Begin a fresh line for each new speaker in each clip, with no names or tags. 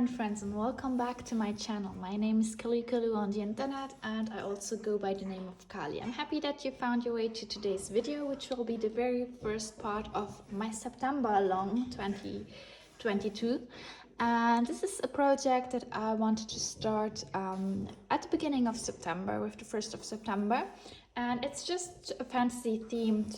Diamond friends, and welcome back to my channel. My name is Kalikaloo on the internet, and I also go by the name of Kali. I'm happy that you found your way to today's video, which will be the very first part of my September long 2022. And this is a project that I wanted to start at the beginning of September, with the 1st of September. And it's just a fantasy themed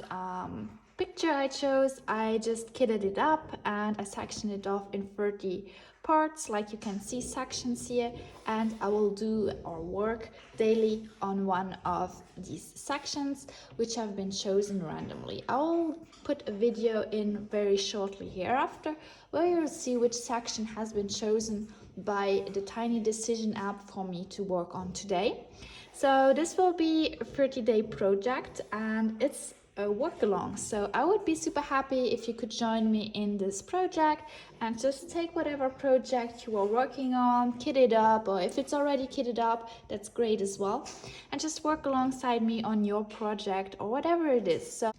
picture I chose. I just kitted it up and I sectioned it off in 30 parts, like you can see sections here, and I will do or work daily on one of these sections which have been chosen randomly. I'll put a video in very shortly hereafter where you'll see which section has been chosen by the Tiny Decision app for me to work on today. So this will be a 30-day project and it's a work along, so I would be super happy if you could join me in this project and just take whatever project you are working on, kit it up, or if it's already kitted up, that's great as well, and just work alongside me on your project or whatever it is. So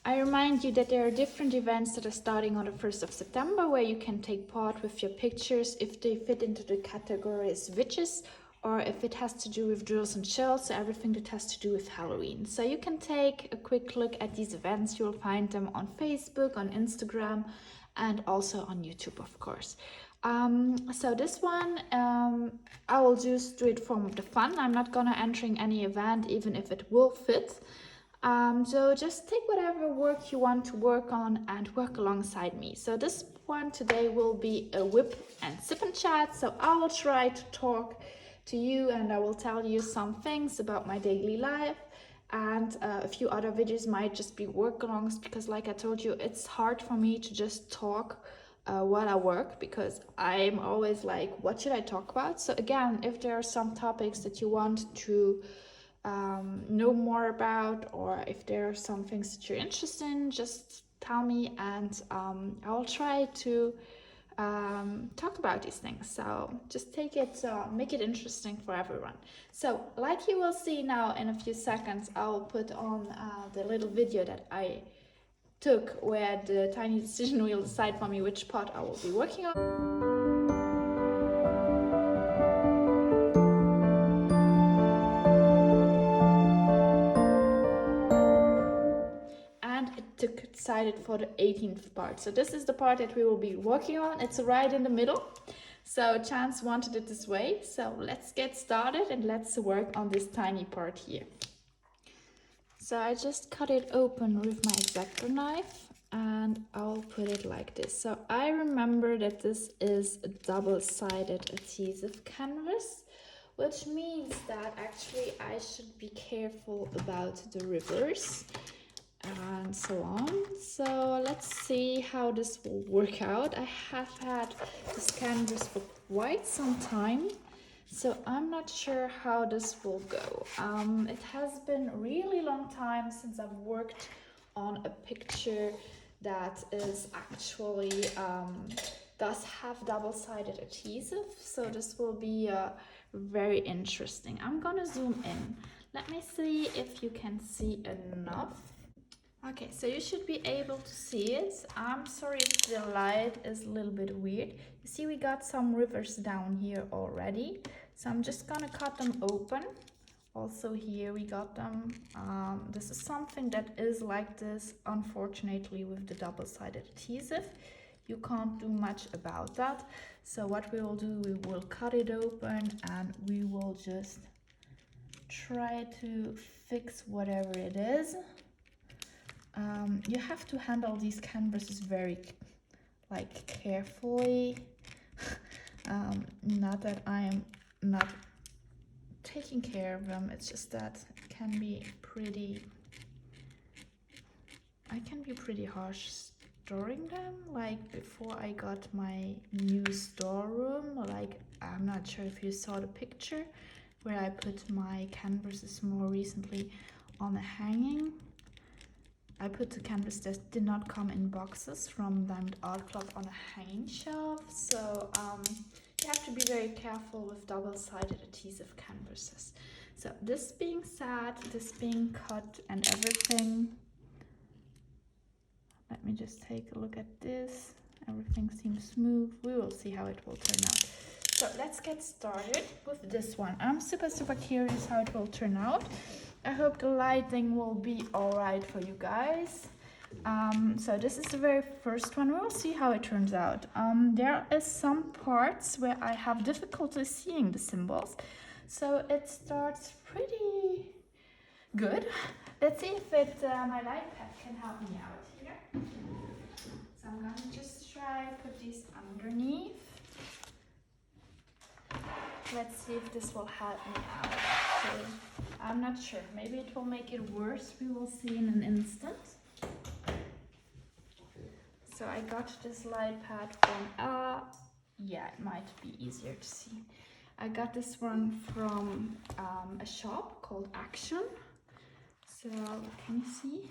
I remind you that there are different events that are starting on the 1st of September where you can take part with your pictures if they fit into the categories witches, or if it has to do with drills and chills, so everything that has to do with Halloween. So you can take a quick look at these events. You'll find them on Facebook, on Instagram, and also on YouTube, of course. So this one, I will just do it for the fun. I'm not gonna entering any event, even if it will fit. So just take whatever work you want to work on and work alongside me. So this one today will be a whip and sip and chat. So I'll try to talk to you and I will tell you some things about my daily life, and a few other videos might just be work alongs, because like I told you, it's hard for me to just talk while I work, because I'm always like, what should I talk about? So again, if there are some topics that you want to know more about, or if there are some things that you're interested in, just tell me and I'll try to talk about these things. So just take it, make it interesting for everyone. So like you will see now in a few seconds, I'll put on the little video that I took where the Tiny Decision will decide for me which part I will be working on. Decided for the 18th part. So this is the part that we will be working on. It's right in the middle. So Chance wanted it this way. So let's get started and let's work on this tiny part here. So I just cut it open with my X-Acto knife and I'll put it like this. So I remember that this is a double-sided adhesive canvas, which means that actually I should be careful about the reverse and so on. So let's see how this will work out. I have had this canvas for quite some time, so I'm not sure how this will go. It has been a really long time since I've worked on a picture that is actually does have double-sided adhesive, so this will be very interesting. I'm gonna zoom in. Let me see if you can see enough. Okay, so you should be able to see it. I'm sorry if the light is a little bit weird. You see we got some rivers down here already. So I'm just gonna cut them open. Also here we got them. This is something that is like this, unfortunately, with the double-sided adhesive. You can't do much about that. So what we will do, we will cut it open and we will just try to fix whatever it is. You have to handle these canvases very carefully. Not that I am not taking care of them, it's just that it can be pretty, I can be pretty harsh storing them. Like before I got my new storeroom, like I'm not sure if you saw the picture where I put my canvases more recently on a hanging. I put the canvas that did not come in boxes from Diamond Art Club on a hanging shelf. So you have to be very careful with double-sided adhesive canvases. So this being said, this being cut and everything, let me just take a look at this. Everything seems smooth. We will see how it will turn out. So let's get started with this one. I'm super curious how it will turn out. I hope the lighting will be alright for you guys. So this is the very first one. We'll see how it turns out. There is some parts where I have difficulty seeing the symbols. So it starts pretty good. Let's see if my light pad can help me out here. So I'm gonna just try put these underneath. Let's see if this will help me out. So I'm not sure. Maybe it will make it worse. We will see in an instant. So I got this light pad from, yeah, it might be easier to see. I got this one from a shop called Action. So can you see?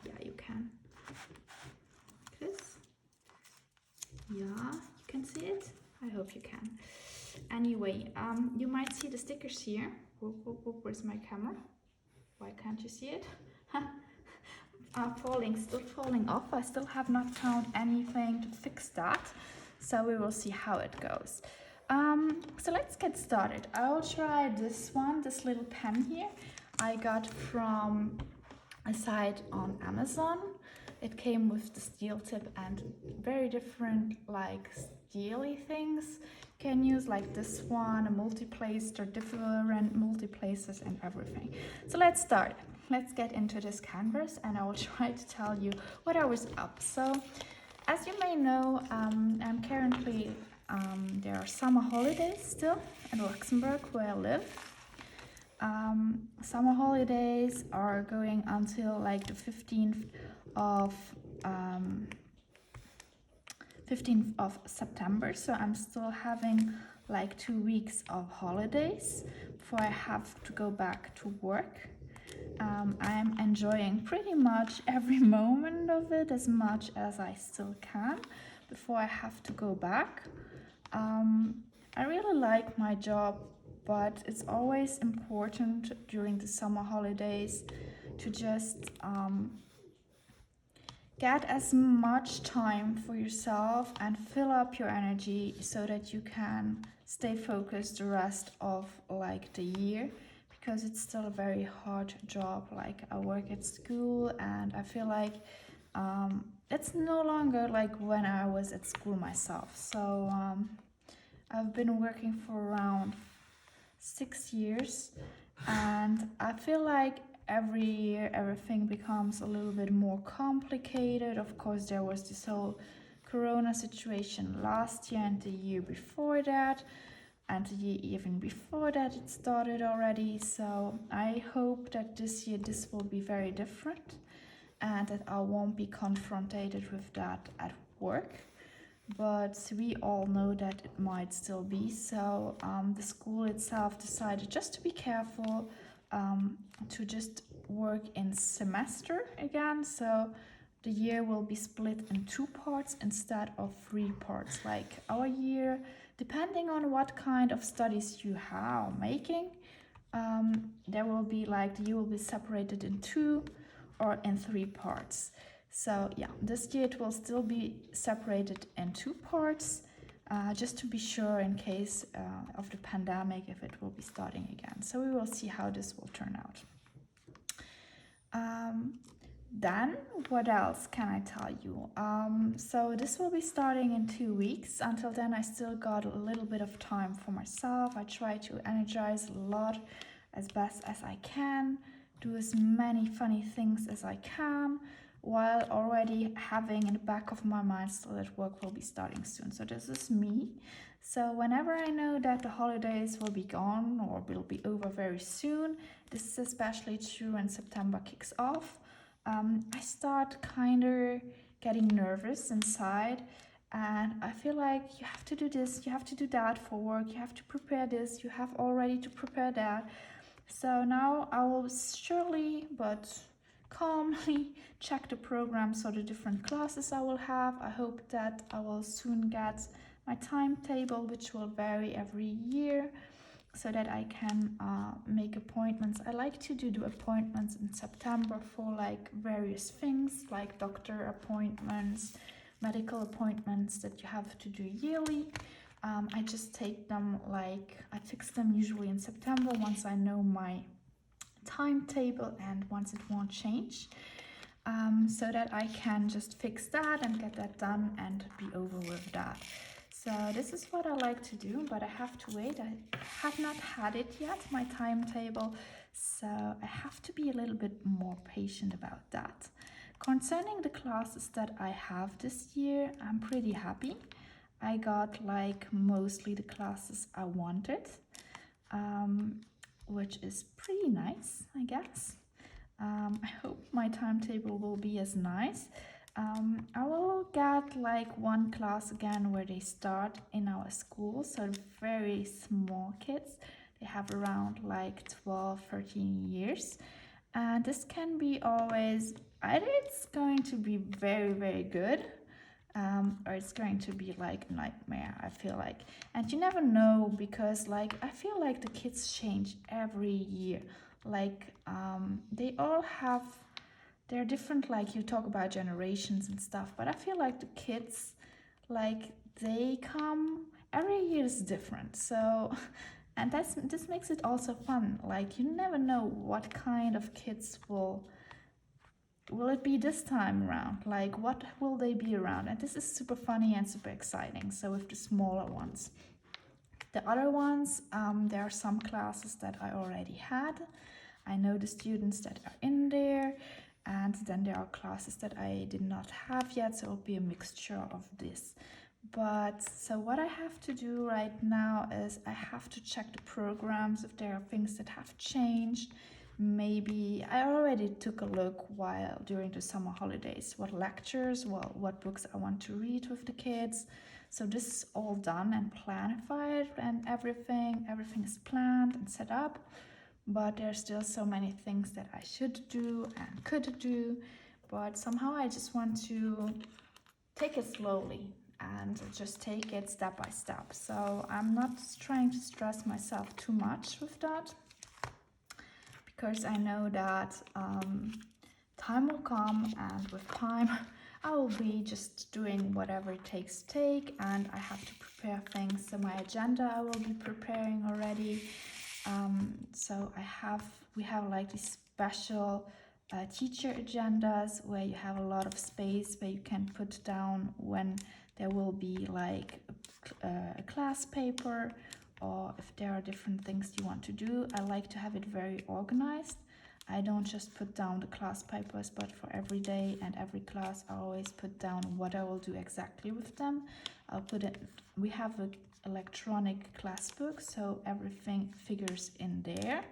Yeah, you can. Like this. Yeah, you can see it. I hope you can. Anyway, you might see the stickers here. Where's my camera? Why can't you see it? Still falling off. I still have not found anything to fix that. So we will see how it goes. So let's get started. I will try this one, this little pen here. I got from a site on Amazon. It came with the steel tip and very different like steely things you can use, like this one, a multi-placer, different multi-placers and everything. So let's start. Let's get into this canvas and I will try to tell you what I was up. So as you may know, I'm currently, there are summer holidays still in Luxembourg where I live. Summer holidays are going until like the 15th of September, so I'm still having like 2 weeks of holidays before I have to go back to work. I'm enjoying pretty much every moment of it as much as I still can before I have to go back. I really like my job, but it's always important during the summer holidays to just get as much time for yourself and fill up your energy so that you can stay focused the rest of like the year, because it's still a very hard job. Like I work at school and I feel like it's no longer like when I was at school myself. So I've been working for around 6 years and I feel like every year everything becomes a little bit more complicated. Of course, there was this whole corona situation last year and the year before that, and the year even before that it started already. So I hope that this year this will be very different and that I won't be confronted with that at work. But we all know that it might still be. So the school itself decided just to be careful, to just work in semester again. So the year will be split in 2 parts instead of 3 parts like our year, depending on what kind of studies you are making. There will be like the year will be separated in 2 or in 3 parts. So yeah, this year it will still be separated in 2 parts, just to be sure in case of the pandemic, if it will be starting again. So we will see how this will turn out. Then what else can I tell you? So this will be starting in 2 weeks. Until then I still got a little bit of time for myself. I try to energize a lot as best as I can, do as many funny things as I can, while already having in the back of my mind still that work will be starting soon. So this is me. So whenever I know that the holidays will be gone or will be over very soon, this is especially true when September kicks off, I start kind of getting nervous inside, and I feel like you have to do this, you have to do that for work, you have to prepare this, you have already to prepare that. So now I will surely but calmly check the programs or the different classes I will have. I hope that I will soon get my timetable, which will vary every year, so that I can make appointments. I like to do the appointments in September for like various things, like doctor appointments, medical appointments that you have to do yearly. I just take them, like I fix them usually in September once I know my timetable and once it won't change, so that I can just fix that and get that done and be over with that. So this is what I like to do, but I have to wait. I have not had it yet, my timetable, so I have to be a little bit more patient about that. Concerning the classes that I have this year, I'm pretty happy. I got like mostly the classes I wanted, which is pretty nice, I guess. I hope my timetable will be as nice. I will get like one class again where they start in our school, so very small kids. They have around like 12, 13 years. And this can be always, either it's going to be very, very good, or it's going to be like a nightmare, I feel like. And you never know, because like I feel like the kids change every year. Like they all have, they're different, like you talk about generations and stuff, but I feel like the kids, like they come every year is different. So and this makes it also fun. Like you never know what kind of kids will it be this time around, like what will they be around. And this is super funny and super exciting. So with the smaller ones, the other ones, there are some classes that I already had. I know the students that are in there, and then there are classes that I did not have yet, so it'll be a mixture of this. But so what I have to do right now is I have to check the programs if there are things that have changed. Maybe I already took a look while during the summer holidays, what lectures, what books I want to read with the kids. So this is all done and planified, and everything is planned and set up. But there's still so many things that I should do and could do. But somehow I just want to take it slowly and just take it step by step. So I'm not trying to stress myself too much with that, because I know that time will come, and with time I will be just doing whatever it takes to take, and I have to prepare things. So my agenda I will be preparing already. So we have like these special teacher agendas where you have a lot of space where you can put down when there will be like a class paper, or if there are different things you want to do. I like to have it very organized. I don't just put down the class papers, but for every day and every class I always put down what I will do exactly with them. I'll put it, we have an electronic class book, so everything figures in there,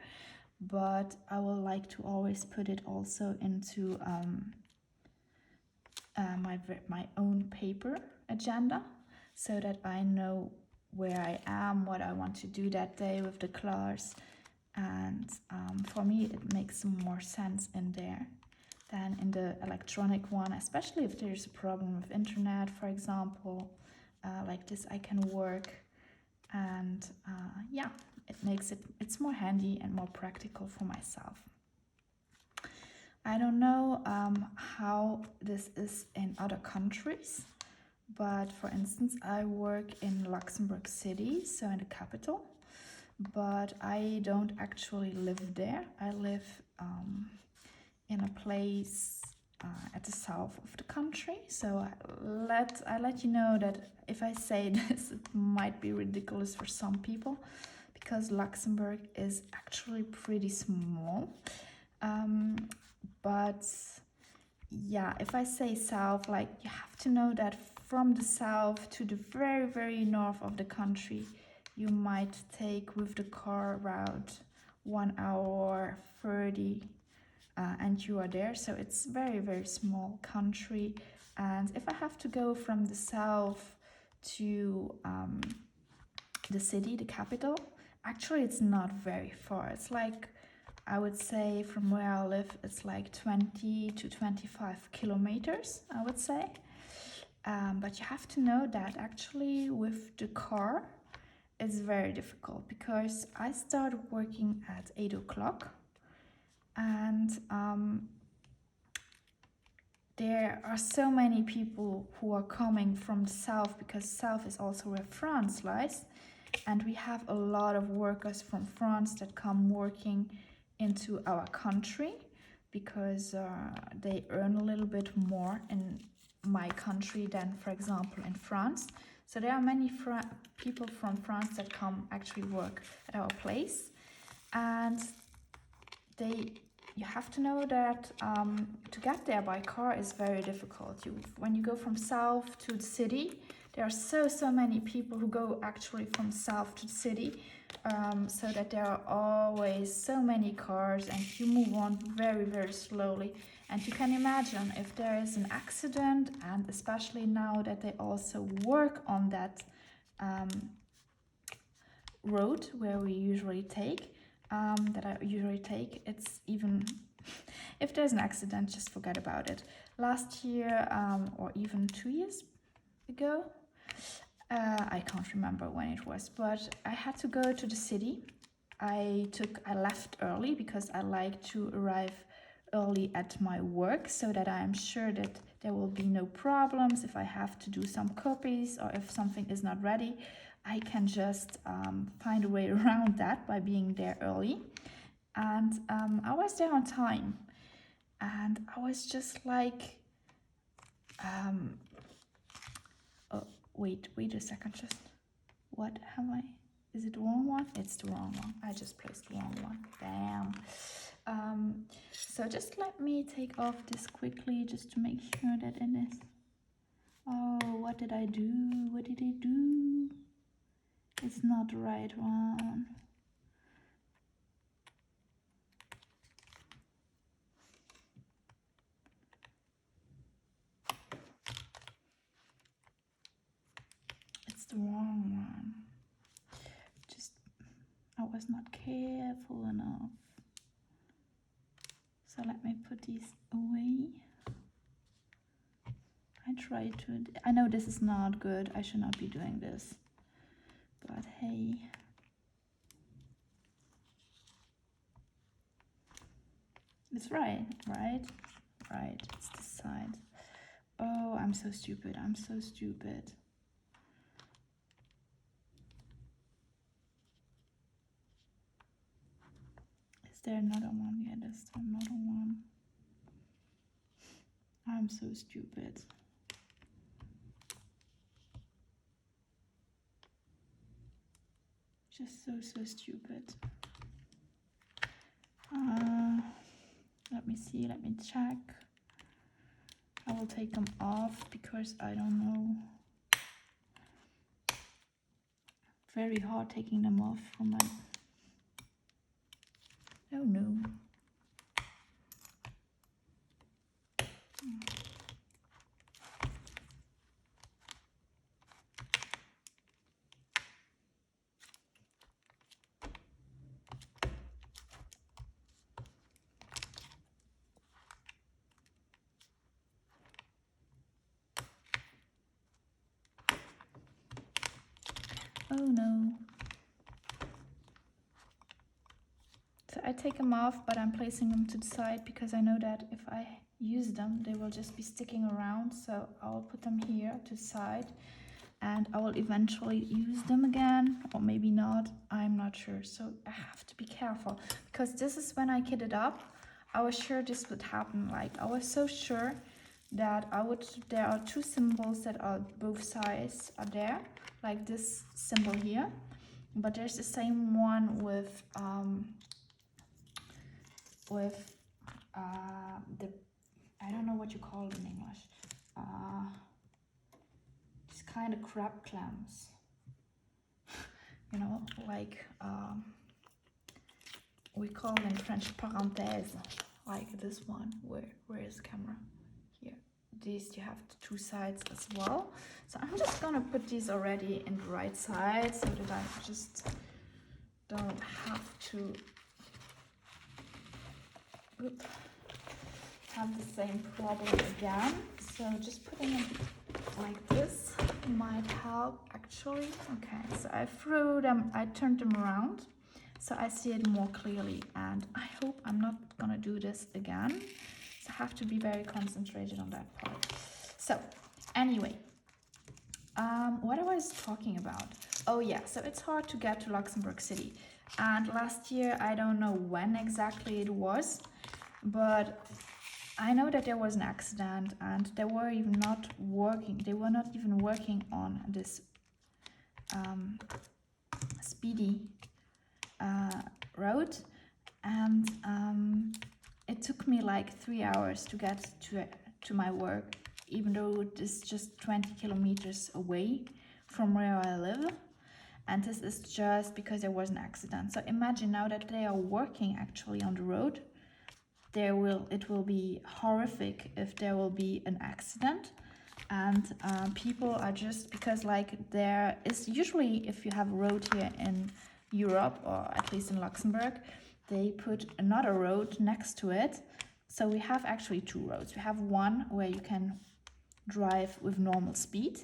but I will like to always put it also into my own paper agenda, so that I know where I am, what I want to do that day with the class. And for me it makes more sense in there than in the electronic one, especially if there's a problem with internet, for example. Like this I can work, and yeah, it's more handy and more practical for myself. I don't know how this is in other countries, but for instance I work in Luxembourg City, so in the capital, but I don't actually live there. I live in a place at the south of the country. So I let you know that if I say this, it might be ridiculous for some people, because Luxembourg is actually pretty small. But yeah, if I say south, like you have to know that from the south to the very, very north of the country, you might take with the car around 1 hour 30, and you are there. So it's very, very small country. And if I have to go from the south to the city, the capital, actually it's not very far. It's like, I would say from where I live, it's like 20 to 25 kilometers, I would say. But you have to know that actually with the car, it's very difficult, because I started working at 8 o'clock, and there are so many people who are coming from the south, because south is also where France lies, and we have a lot of workers from France that come working into our country because they earn a little bit more in my country than, for example, in France. So there are many people from France that come actually work at our place, and you have to know that to get there by car is very difficult. When you go from south to the city, there are so many people who go actually from south to the city, so that there are always so many cars and you move on very slowly. And you can imagine if there is an accident, and especially now that they also work on that road where we usually take, that I usually take, it's even if there's an accident, just forget about it. Last year, or even 2 years ago, I can't remember when it was, but I had to go to the city. I left early because I like to arrive early at my work, so that I am sure that there will be no problems. If I have to do some copies or if something is not ready, I can just find a way around that by being there early. And I was there on time, and I was just like, oh, wait a second, just, what have I, is it the wrong one? It's the wrong one. I just placed the wrong one. Damn. So just let me take off this quickly just to make sure that it is. Oh, what did I do? What did I do? It's not the right one. It's the wrong one. Just, I was not careful enough. So let me put these away. I know this is not good. I should not be doing this. But hey. It's right? Right, it's this side. Oh, I'm so stupid. Is there another one? Yeah, there's another one. I'm so stupid. Just so stupid. Let me see, let me check. I will take them off because I don't know. Very hard taking them off from my... Oh no. Oh no. So I take them off, but I'm placing them to the side because I know that if I use them, they will just be sticking around. So I will put them here to the side, and I will eventually use them again, or maybe not, I'm not sure. So I have to be careful because this is when I kit it up. I was sure this would happen. Like, I was so sure that there are two symbols that are both sides are there, like this symbol here, but there's the same one with the, I don't know what you call it in English, these kind of crab clams, you know, like we call it in French parenthèse, like this one. Where is the camera? Here. These, you have the two sides as well. So I'm just gonna put these already in the right side so that I just don't have to have the same problem again. So just putting it like this might help actually. Okay, so I turned them around so I see it more clearly, and I hope I'm not gonna do this again. So I have to be very concentrated on that part. So anyway, what I was talking about. Oh yeah, so it's hard to get to Luxembourg City. And last year, I don't know when exactly it was, but I know that there was an accident and they were not even working on this speedy road. And it took me like 3 hours to get to my work, even though it is just 20 kilometers away from where I live. And this is just because there was an accident. So imagine now that they are working actually on the road, it will be horrific if there will be an accident. And people are just, because like there is usually, if you have a road here in Europe, or at least in Luxembourg, they put another road next to it. So we have actually two roads. We have one where you can drive with normal speed.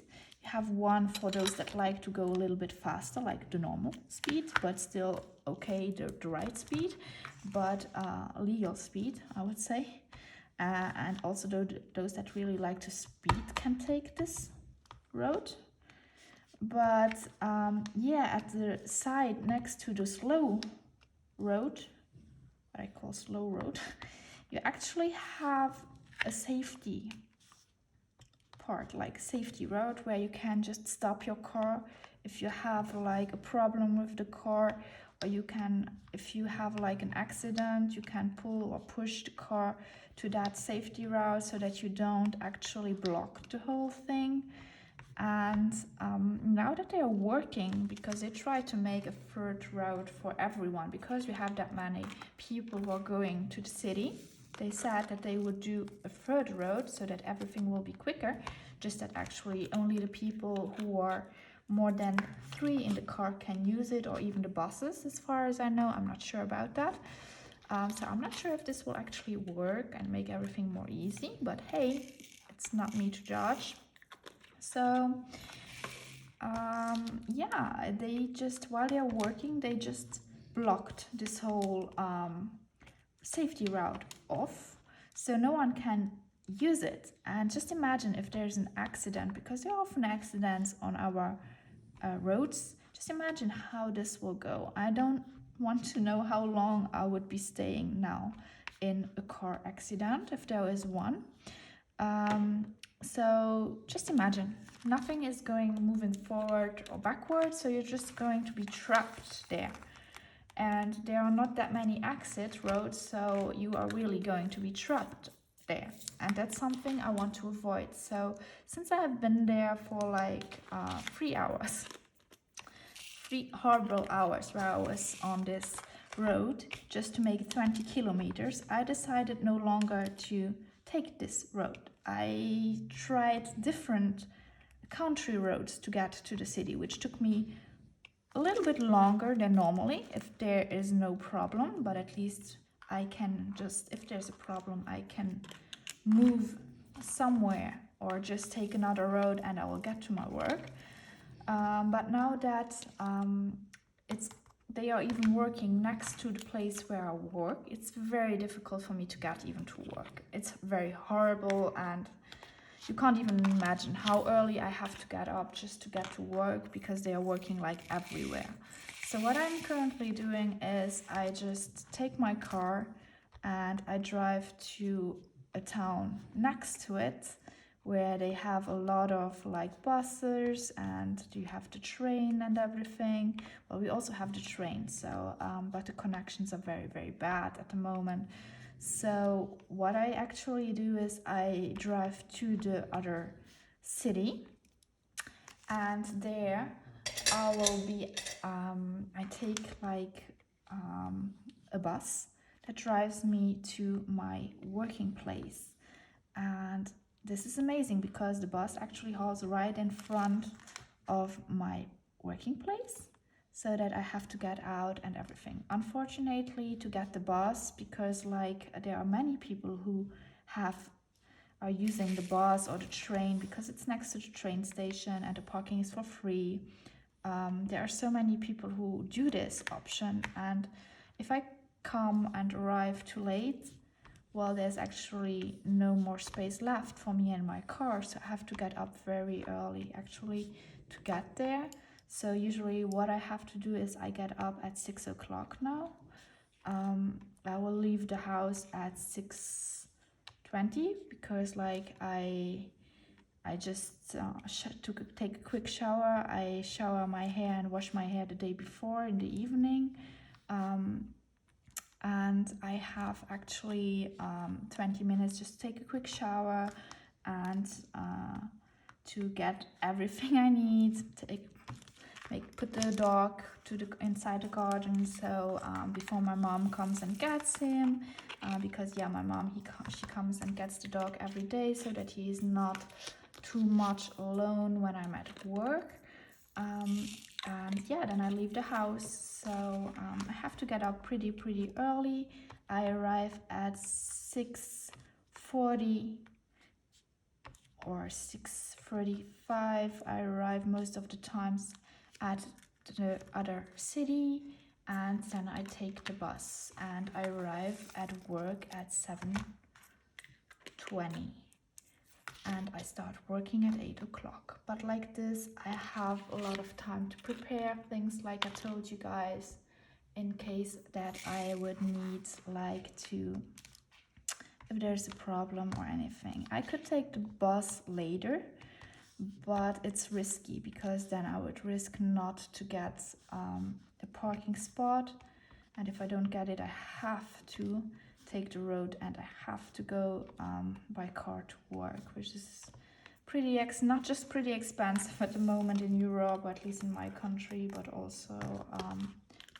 You have one for those that like to go a little bit faster, like the normal speed, but still okay, the right speed, but legal speed, I would say. And also those that really like to speed can take this road. But yeah, at the side next to the slow road, what I call slow road, you actually have a safety part, like safety road, where you can just stop your car if you have like a problem with the car, or you can, if you have like an accident, you can pull or push the car to that safety route so that you don't actually block the whole thing. And now that they are working, because they try to make a third route for everyone, because we have that many people who are going to the city, they said that they would do a third road so that everything will be quicker, just that actually only the people who are more than 3 in the car can use it, or even the buses, as far as I know. I'm not sure about that. So I'm not sure if this will actually work and make everything more easy, but hey, it's not me to judge. So yeah, they just, while they're working, they just blocked this whole safety route off, so no one can use it. And just imagine if there's an accident, because there are often accidents on our roads. Just imagine how this will go. I don't want to know how long I would be staying now in a car accident if there is one. So just imagine, nothing is moving forward or backward, so you're just going to be trapped there. And there are not that many exit roads, so you are really going to be trapped there. And that's something I want to avoid. So since I have been there for like 3 hours, 3 horrible hours where I was on this road just to make 20 kilometers, I decided no longer to take this road. I tried different country roads to get to the city, which took me a little bit longer than normally if there is no problem, but at least I can just, if there's a problem, I can move somewhere or just take another road and I will get to my work. But now that they are even working next to the place where I work, it's very difficult for me to get even to work. It's very horrible, and you can't even imagine how early I have to get up just to get to work, because they are working like everywhere. So what I'm currently doing is I just take my car and I drive to a town next to it, where they have a lot of like buses, and you have the train and everything. Well, we also have the train, so but the connections are very, very bad at the moment. So what I actually do is I drive to the other city, and there I will be I take like a bus that drives me to my working place. And this is amazing because the bus actually halts right in front of my working place, so that I have to get out and everything. Unfortunately, to get the bus, because like there are many people who are using the bus or the train because it's next to the train station and the parking is for free. There are so many people who do this option, and if I come and arrive too late, well, there's actually no more space left for me in my car, so I have to get up very early actually to get there. So usually what I have to do is I get up at 6 o'clock now. I will leave the house at 6:20 because like I just take a quick shower. I shower my hair and wash my hair the day before in the evening. And I have actually 20 minutes just take a quick shower and to get everything I need, put the dog inside the garden, so before my mom comes and gets him, because yeah, my mom she comes and gets the dog every day so that he is not too much alone when I'm at work. And yeah, then I leave the house, so I have to get up pretty early. I arrive at 6:40 or 6:35. I arrive most of the times at the other city, and then I take the bus and I arrive at work at 7:20. And I start working at 8 o'clock. But like this, I have a lot of time to prepare things, like I told you guys, in case that I would need like to, if there's a problem or anything. I could take the bus later, but it's risky because then I would risk not to get the parking spot. And if I don't get it, I have to take the road and I have to go by car to work, which is not just pretty expensive at the moment in Europe, at least in my country, but also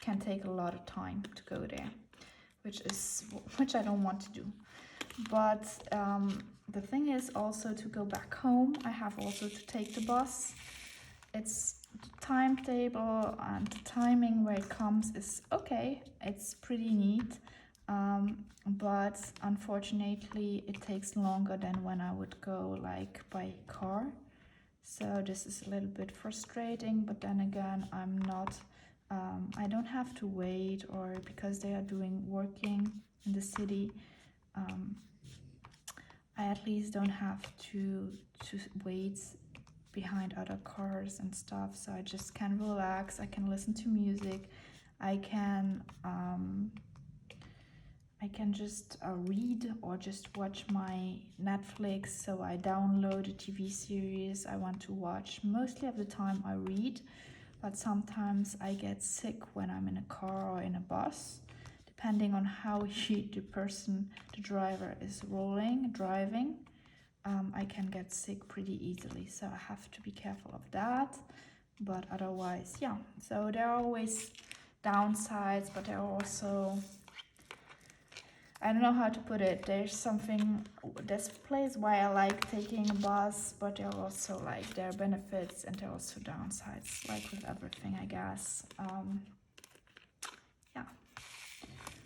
can take a lot of time to go there, which I don't want to do. But the thing is also to go back home, I have also to take the bus. It's the timetable and the timing where it comes is okay, it's pretty neat, but unfortunately it takes longer than when I would go like by car. So this is a little bit frustrating, but then again, I don't have to wait, or because they are working in the city, I at least don't have to wait behind other cars and stuff, so I just can relax. I can listen to music. I can just read or just watch my Netflix. So I download a TV series I want to watch. Mostly of the time I read, but sometimes I get sick when I'm in a car or in a bus, depending on how the driver is driving. I can get sick pretty easily, so I have to be careful of that. But otherwise, yeah, so there are always downsides, but there are also, I don't know how to put it, there's place why I like taking a bus, but there are also like there are benefits and there are also downsides, like with everything, I guess. Yeah.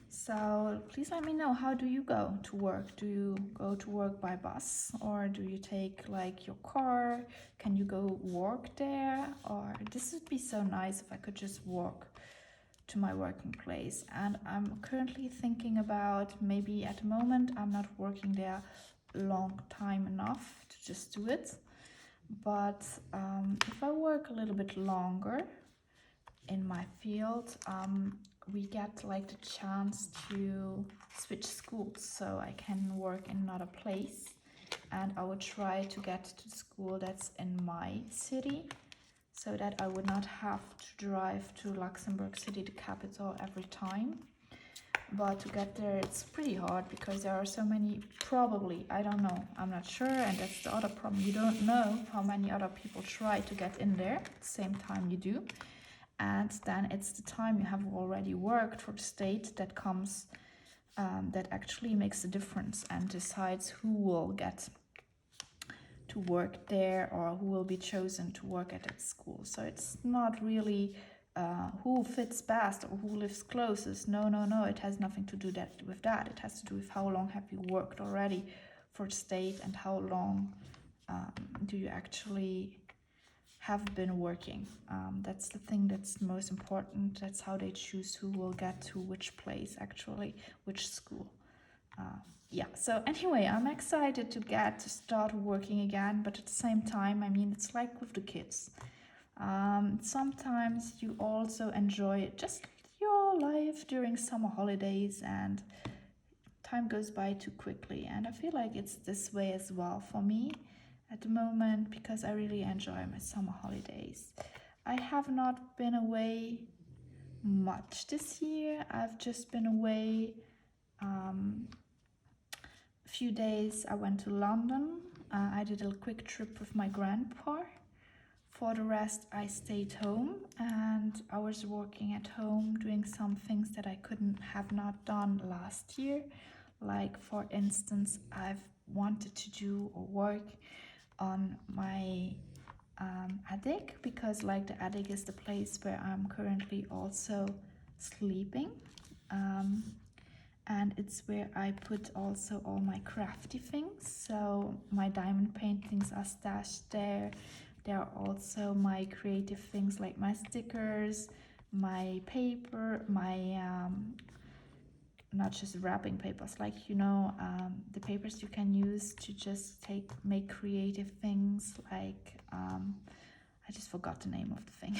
So please let me know, how do you go to work? Do you go to work by bus, or do you take like your car? Can you go work there? Or this would be so nice if I could just walk to my working place. And I'm currently thinking about, maybe at the moment I'm not working there long time enough to just do it, but if I work a little bit longer in my field, we get like the chance to switch schools, so I can work in another place, and I would try to get to the school that's in my city, so that I would not have to drive to Luxembourg City, the capital, every time. But to get there, it's pretty hard because there are so many, probably, I don't know, I'm not sure, and that's the other problem. You don't know how many other people try to get in there at the same time you do. And then it's the time you have already worked for the state that comes, that actually makes a difference and decides who will get to work there or who will be chosen to work at that school. So it's not really who fits best or who lives closest. No, it has nothing to do with that. It has to do with how long have you worked already for the state and how long do you actually have been working. That's the thing that's most important. That's how they choose who will get to which place, actually, which school. yeah, so anyway, I'm excited to start working again, but at the same time, I mean, it's like with the kids. Sometimes you also enjoy just your life during summer holidays, and time goes by too quickly. And I feel like it's this way as well for me at the moment, because I really enjoy my summer holidays. I have not been away much this year. I've just been away a few days. I went to London. I did a quick trip with my grandpa. For the rest, I stayed home and I was working at home, doing some things that I couldn't have not done last year. Like, for instance, I've wanted to do or work on my attic, because like the attic is the place where I'm currently also sleeping. And it's where I put also all my crafty things. So my diamond paintings are stashed there. There are also my creative things like my stickers, my paper, my not just wrapping papers, like the papers you can use to just make creative things, like I just forgot the name of the thing.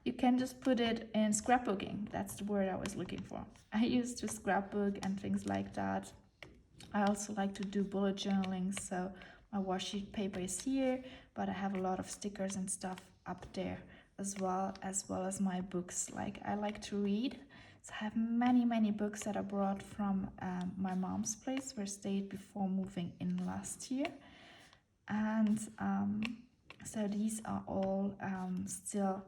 You can just put it in scrapbooking. That's the word I was looking for. I used to scrapbook and things like that. I also like to do bullet journaling, so my washi paper is here, but I have a lot of stickers and stuff up there as well as my books. Like, I like to read, so I have many books that I brought from my mom's place where I stayed before moving in last year. And so these are all still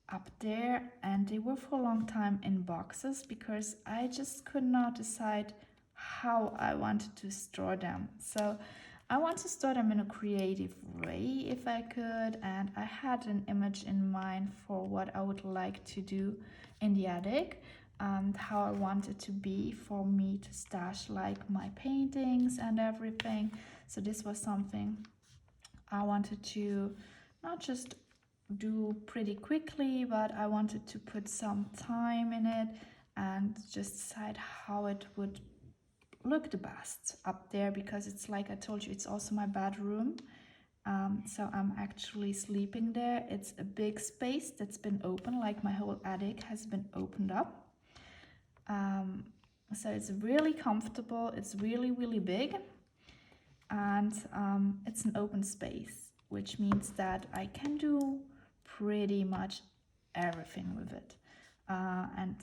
up there, and they were for a long time in boxes because I just could not decide how I wanted to store them. So I want to store them in a creative way if I could, and I had an image in mind for what I would like to do in the attic and how I wanted to be for me to stash like my paintings and everything. So this was something I wanted to not just do pretty quickly, but I wanted to put some time in it and just decide how it would look the best up there, because it's like I told you, it's also my bedroom. So I'm actually sleeping there. It's a big space that's been open, like my whole attic has been opened up. So it's really comfortable, it's really big, and it's an open space, which means that I can do pretty much everything with it. And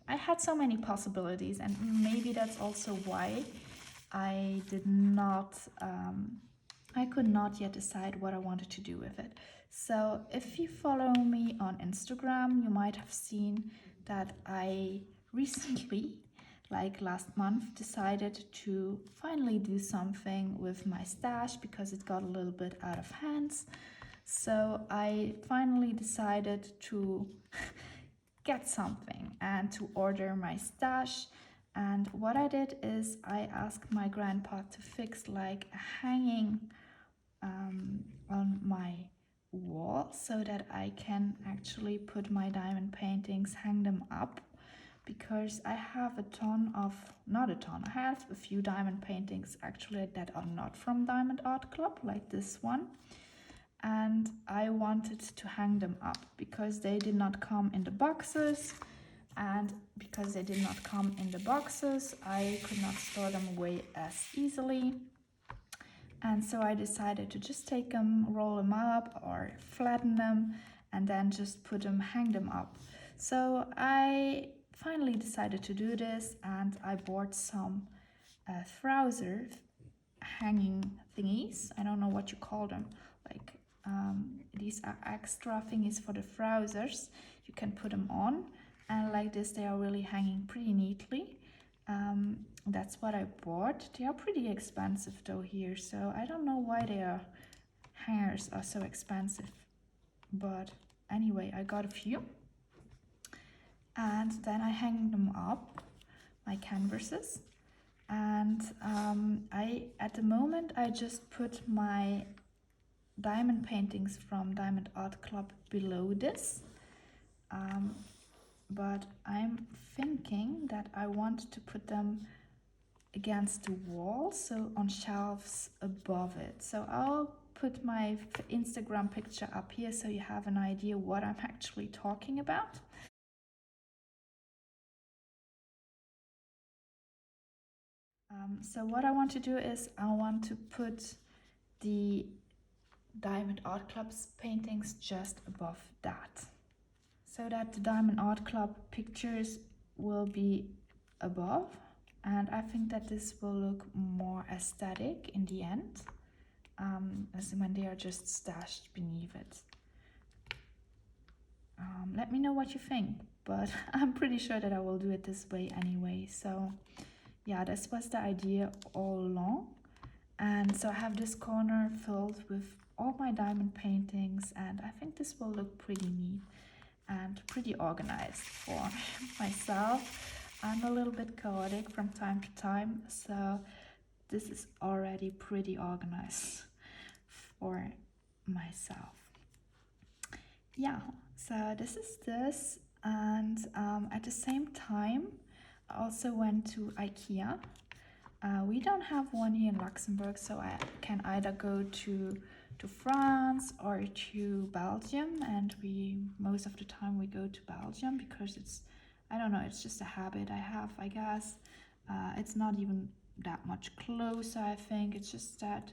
I had so many possibilities, and maybe that's also why I could not yet decide what I wanted to do with it. So if you follow me on Instagram, you might have seen that I recently, like last month, decided to finally do something with my stash because it got a little bit out of hands. So I finally decided to get something and to order my stash. And what I did is I asked my grandpa to fix like a hanging on my wall so that I can actually put my diamond paintings, hang them up, because I have I have a few diamond paintings actually that are not from Diamond Art Club, like this one. And I wanted to hang them up because they did not come in the boxes, and because they did not come in the boxes, I could not store them away as easily. And so I decided to just take them, roll them up or flatten them, and then just hang them up. So I finally decided to do this, and I bought some trouser hanging thingies. I don't know what you call them. Like these are extra thingies for the trousers. You can put them on, and like this they are really hanging pretty neatly. That's what I bought. They are pretty expensive though here, so I don't know why their hangers are so expensive. But anyway, I got a few. And then I hang them up, my canvases. And at the moment, I just put my diamond paintings from Diamond Art Club below this. But I'm thinking that I want to put them against the wall, so on shelves above it. So I'll put my Instagram picture up here so you have an idea what I'm actually talking about. So what I want to do is I want to put the Diamond Art Club's paintings just above that, so that the Diamond Art Club pictures will be above, and I think that this will look more aesthetic in the end, as when they are just stashed beneath it. Let me know what you think, but I'm pretty sure that I will do it this way anyway. So yeah, this was the idea all along. And so I have this corner filled with all my diamond paintings, and I think this will look pretty neat and pretty organized for myself. I'm a little bit chaotic from time to time, so this is already pretty organized for myself. Yeah, so this is this, and at the same time I also went to IKEA. We don't have one here in Luxembourg, so I can either go to France or to Belgium, and most of the time we go to Belgium because it's, I don't know, it's just a habit I have, I guess. It's not even that much closer, I think. It's just that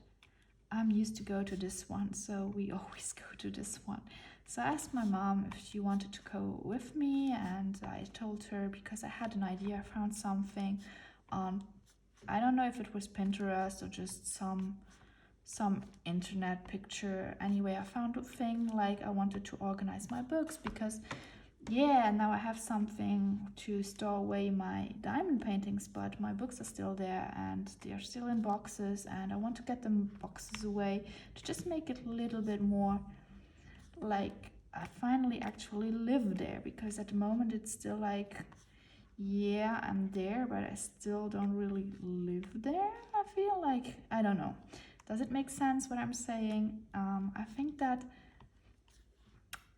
I'm used to go to this one, so we always go to this one. So I asked my mom if she wanted to go with me, and I told her because I had an idea. I found something on, I don't know if it was Pinterest or just some internet picture. Anyway, I found a thing like I wanted to organize my books because yeah, now I have something to store away my diamond paintings, but my books are still there and they are still in boxes, and I want to get them boxes away to just make it a little bit more like I finally actually live there, because at the moment it's still like, yeah, I'm there, but I still don't really live there. I feel like, I don't know. Does it make sense what I'm saying? I think that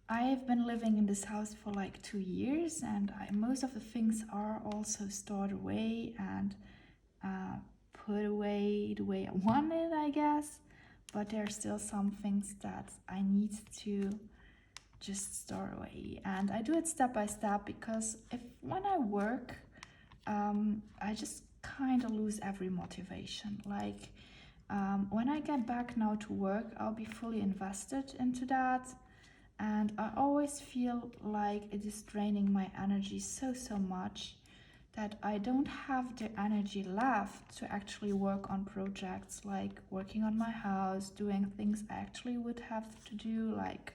I've been living in this house for like 2 years, and most of the things are also stored away and put away the way I want it, I guess. But there are still some things that I need to just store away, and I do it step by step, because when I work, I just kind of lose every motivation. Like when I get back now to work, I'll be fully invested into that, and I always feel like it is draining my energy so much that I don't have the energy left to actually work on projects like working on my house, doing things I actually would have to do, like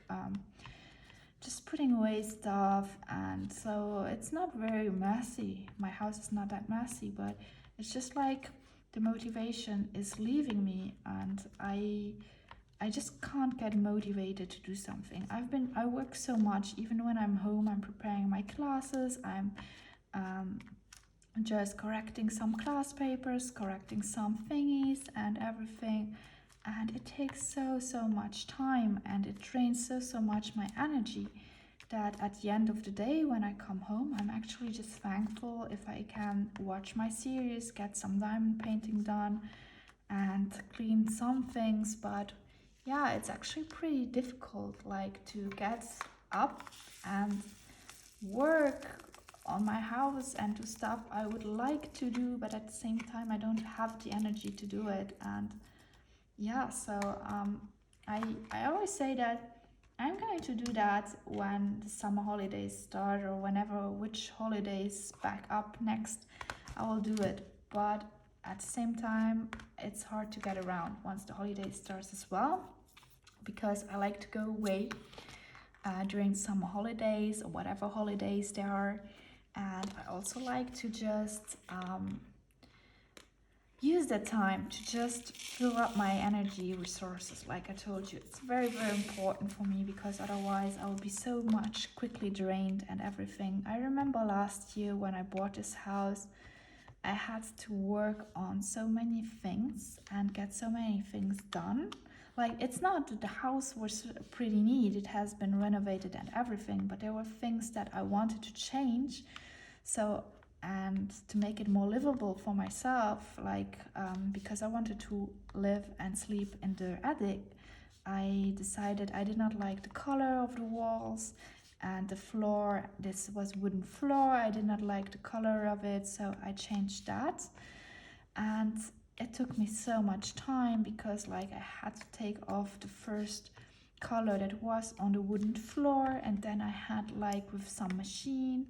just putting away stuff. And so it's not very messy. My house is not that messy, but it's just like the motivation is leaving me, and I just can't get motivated to do something. I work so much. Even when I'm home, I'm preparing my classes, I'm just correcting some class papers, correcting some thingies and everything, and it takes so much time, and it drains so much my energy, that at the end of the day when I come home, I'm actually just thankful if I can watch my series, get some diamond painting done, and clean some things. But yeah, it's actually pretty difficult, like to get up and work on my house and do stuff I would like to do, but at the same time I don't have the energy to do it. And yeah, so I always say that I'm going to do that when the summer holidays start, or whenever which holidays back up next, I will do it. But at the same time, it's hard to get around once the holiday starts as well, because I like to go away during summer holidays or whatever holidays there are. And I also like to just use that time to just fill up my energy resources. Like I told you, it's very important for me, because otherwise I will be so much quickly drained and everything. I remember last year when I bought this house, I had to work on so many things and get so many things done. Like, it's not that the house was pretty neat, it has been renovated and everything, but there were things that I wanted to change. So and to make it more livable for myself, like because I wanted to live and sleep in the attic, I decided I did not like the color of the walls and the floor. This was wooden floor. I did not like the color of it, so I changed that. And it took me so much time because like I had to take off the first color that was on the wooden floor, and then I had like with some machine,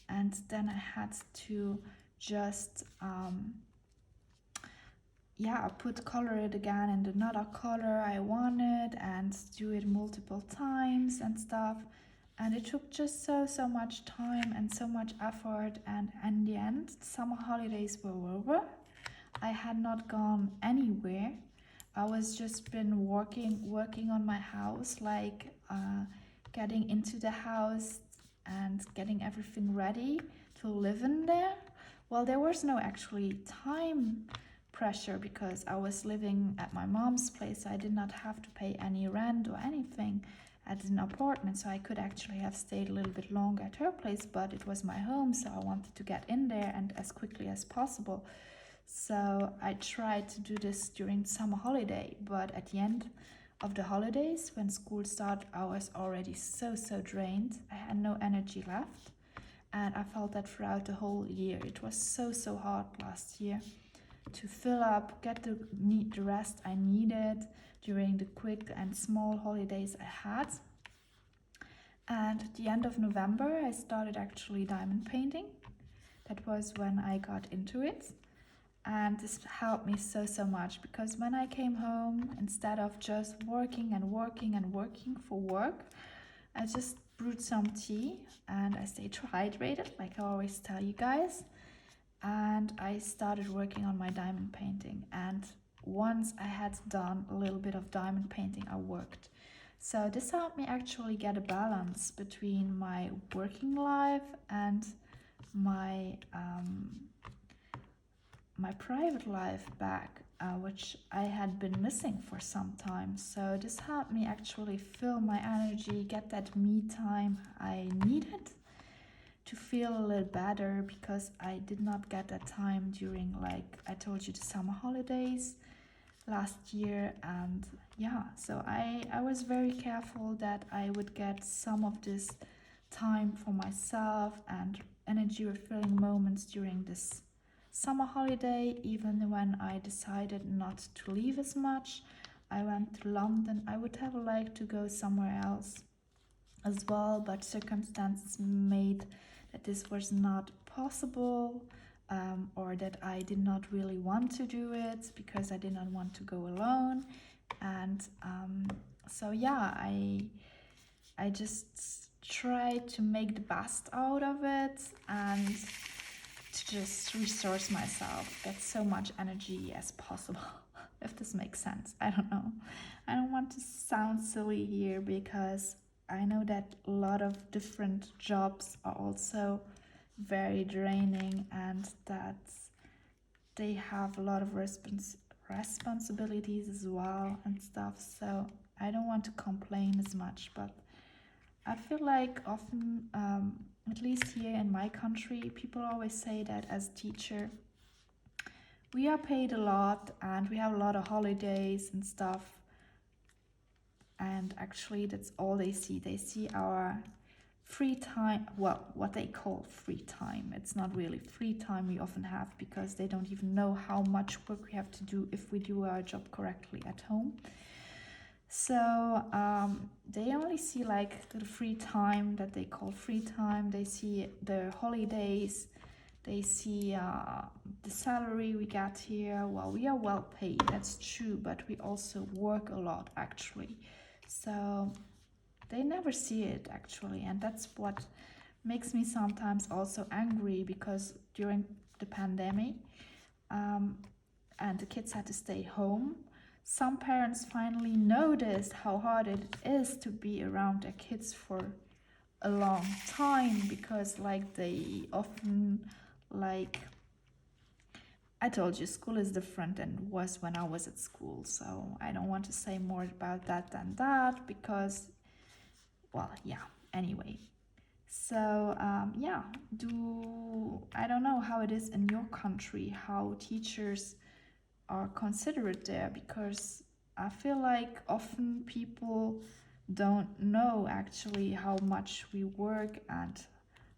and then I had to just put color it again in another color I wanted and do it multiple times and stuff. And it took just so much time and so much effort, and in the end summer holidays were over. I had not gone anywhere. I was just been working on my house, like getting into the house and getting everything ready to live in there. Well, there was no actually time pressure because I was living at my mom's place, so I did not have to pay any rent or anything at an apartment, so I could actually have stayed a little bit longer at her place, but it was my home, so I wanted to get in there and as quickly as possible. So I tried to do this during summer holiday, but at the end of the holidays, when school started, I was already so drained. I had no energy left, and I felt that throughout the whole year. It was so hard last year to fill up, get the rest I needed during the quick and small holidays I had. And at the end of November, I started actually diamond painting. That was when I got into it. And this helped me so much, because when I came home, instead of just working for work, I just brewed some tea and I stayed hydrated, like I always tell you guys. And I started working on my diamond painting. And once I had done a little bit of diamond painting, I worked. So this helped me actually get a balance between my working life and my private life back, which I had been missing for some time. So this helped me actually fill my energy, get that me time I needed to feel a little better, because I did not get that time during, like I told you, the summer holidays last year. And yeah, so I was very careful that I would get some of this time for myself and energy refilling moments during this summer holiday. Even when I decided not to leave as much, I went to London. I would have liked to go somewhere else as well, but circumstances made that this was not possible, or that I did not really want to do it because I did not want to go alone. And so yeah, I just tried to make the best out of it and to just resource myself, get so much energy as possible. If this makes sense, I don't know. I don't want to sound silly here, because I know that a lot of different jobs are also very draining, and that they have a lot of responsibilities as well and stuff. So I don't want to complain as much, but I feel like often, at least here in my country, people always say that as a teacher, we are paid a lot and we have a lot of holidays and stuff. And actually, that's all they see. They see our free time, well, what they call free time. It's not really free time we often have, because they don't even know how much work we have to do if we do our job correctly at home. So they only see like the free time that they call free time. They see the holidays, they see the salary we get here. Well, we are well paid, that's true, but we also work a lot actually. So they never see it actually, and that's what makes me sometimes also angry, because during the pandemic and the kids had to stay home, some parents finally noticed how hard it is to be around their kids for a long time, because like they often, like I told you, school is different than it was when I was at school, so I don't want to say more about that than that, because, well, yeah, anyway. So yeah, I don't know how it is in your country, how teachers are considerate there, because I feel like often people don't know actually how much we work and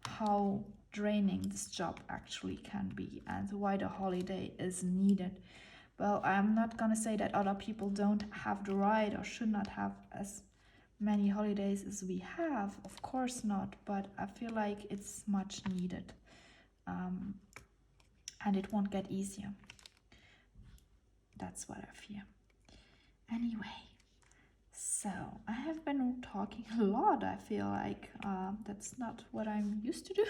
how draining this job actually can be, and why the holiday is needed. Well, I'm not gonna say that other people don't have the right or should not have as many holidays as we have, of course not, but I feel like it's much needed, and it won't get easier. That's what I fear. Anyway, so I have been talking a lot. I feel like that's not what I'm used to do.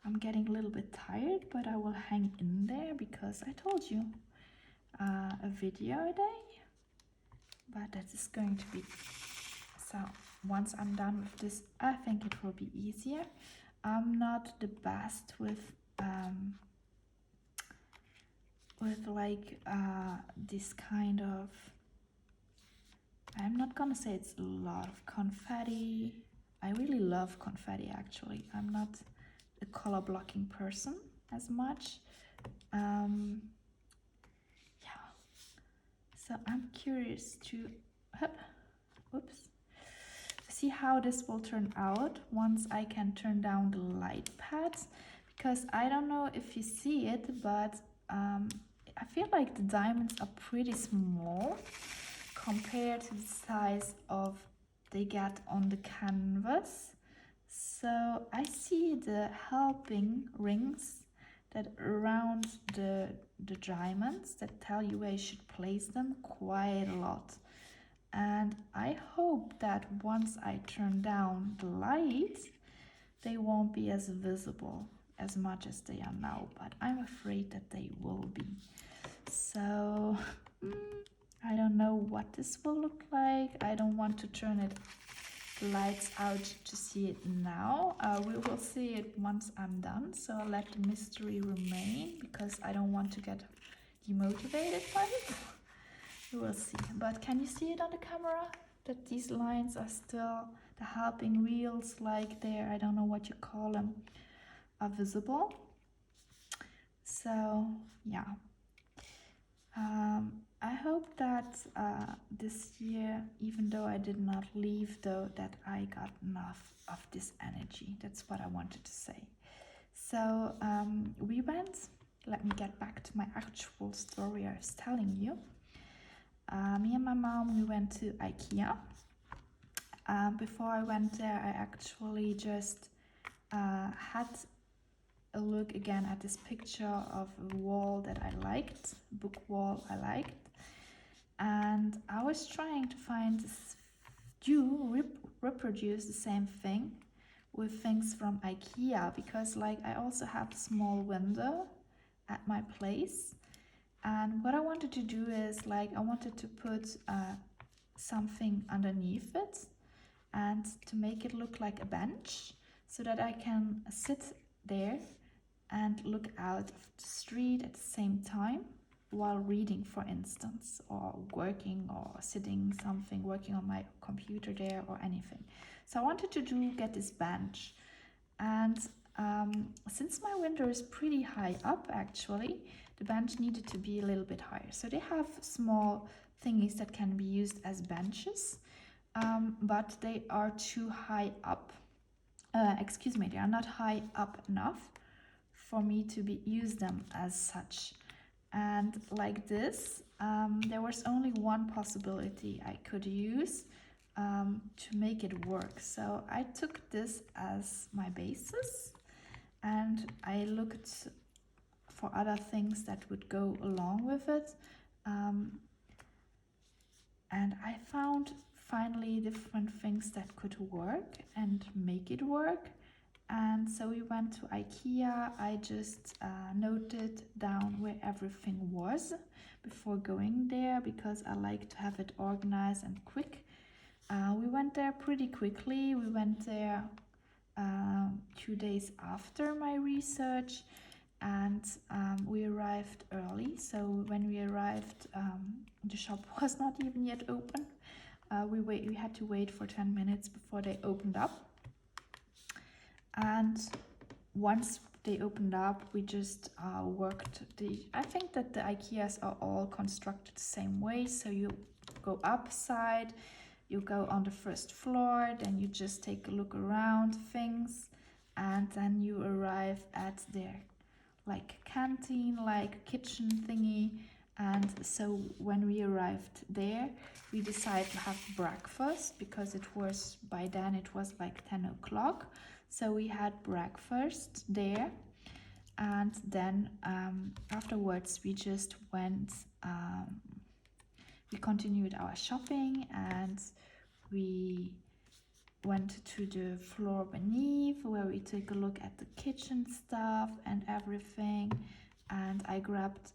I'm getting a little bit tired, but I will hang in there because I told you a video a day, but that is going to be, so once I'm done with this, I think it will be easier. I'm not the best with like this kind of, I'm not gonna say it's a lot of confetti. I really love confetti actually. I'm not a color blocking person as much. Yeah, so I'm curious to see how this will turn out once I can turn down the light pads, because I don't know if you see it, but I feel like the diamonds are pretty small compared to the size of they get on the canvas. So I see the helping rings that around the diamonds that tell you where you should place them quite a lot. And I hope that once I turn down the light, they won't be as visible as much as they are now, but I'm afraid that they will be. So I don't know what this will look like. I don't want to turn the lights out to see it now. We will see it once I'm done, so I'll let the mystery remain because I don't want to get demotivated by it. We will see. But can you see it on the camera? That these lines are still, the helping wheels, like there, I don't know what you call them, are visible. So yeah. I hope that this year, even though I did not leave, though, that I got enough of this energy. That's what I wanted to say. So we went, let me get back to my actual story I was telling you. Me and my mom, we went to IKEA. Before I went there, I actually just had a look again at this picture of a wall that I liked, book wall I liked. And I was trying to find this reproduce the same thing with things from IKEA, because like I also have a small window at my place, and what I wanted to do is like I wanted to put something underneath it and to make it look like a bench so that I can sit there and look out of the street at the same time while reading, for instance, or working or sitting something, working on my computer there or anything. So I wanted to get this bench, and since my window is pretty high up actually, the bench needed to be a little bit higher. So they have small thingies that can be used as benches, but they are too high up. Excuse me, they are not high up enough for me to use them as such. And like this, there was only one possibility I could use to make it work. So I took this as my basis and I looked for other things that would go along with it. And I found finally different things that could work and make it work. And so we went to IKEA. I just noted down where everything was before going there because I like to have it organized and quick. We went there pretty quickly. We went there 2 days after my research, and we arrived early. So when we arrived, the shop was not even yet open. We had to wait for 10 minutes before they opened up. And once they opened up, we just worked I think that the IKEAs are all constructed the same way. So you go upside, you go on the first floor, then you just take a look around things, and then you arrive at their like canteen, like kitchen thingy. And so when we arrived there, we decided to have breakfast because by then it was like 10 o'clock. So we had breakfast there, and then afterwards we just we continued our shopping, and we went to the floor beneath where we take a look at the kitchen stuff and everything. And I grabbed